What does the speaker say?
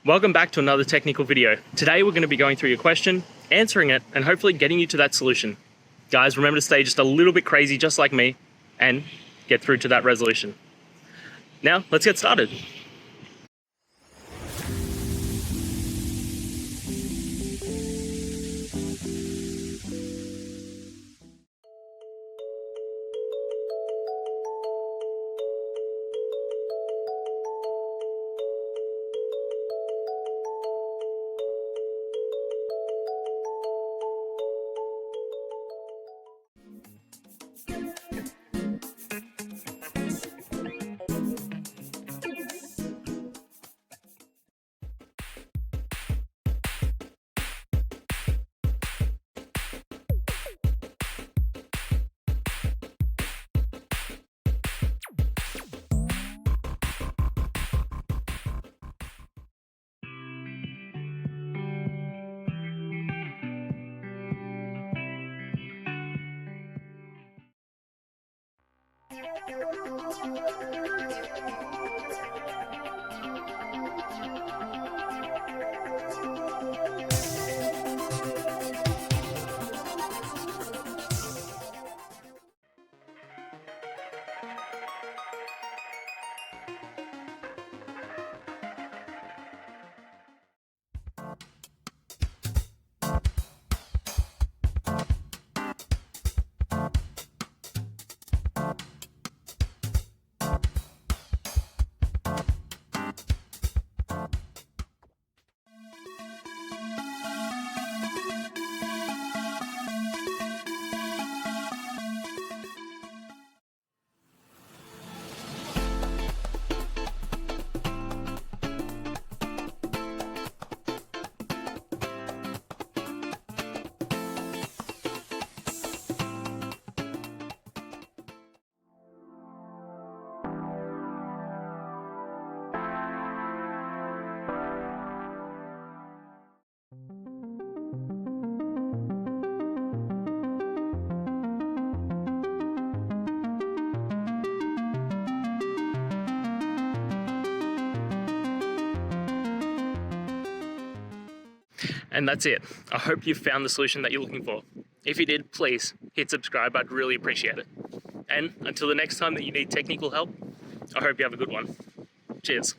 Welcome back to another technical video. Today we're going to be going through your question, answering it, and hopefully getting you to that solution. Guys, remember to stay just a little bit crazy just like me and get through to that resolution. Now, let's get started. And that's it. I hope you found the solution that you're looking for. If you did, please hit subscribe. I'd really appreciate it. And until the next time that you need technical help, I hope you have a good one. Cheers.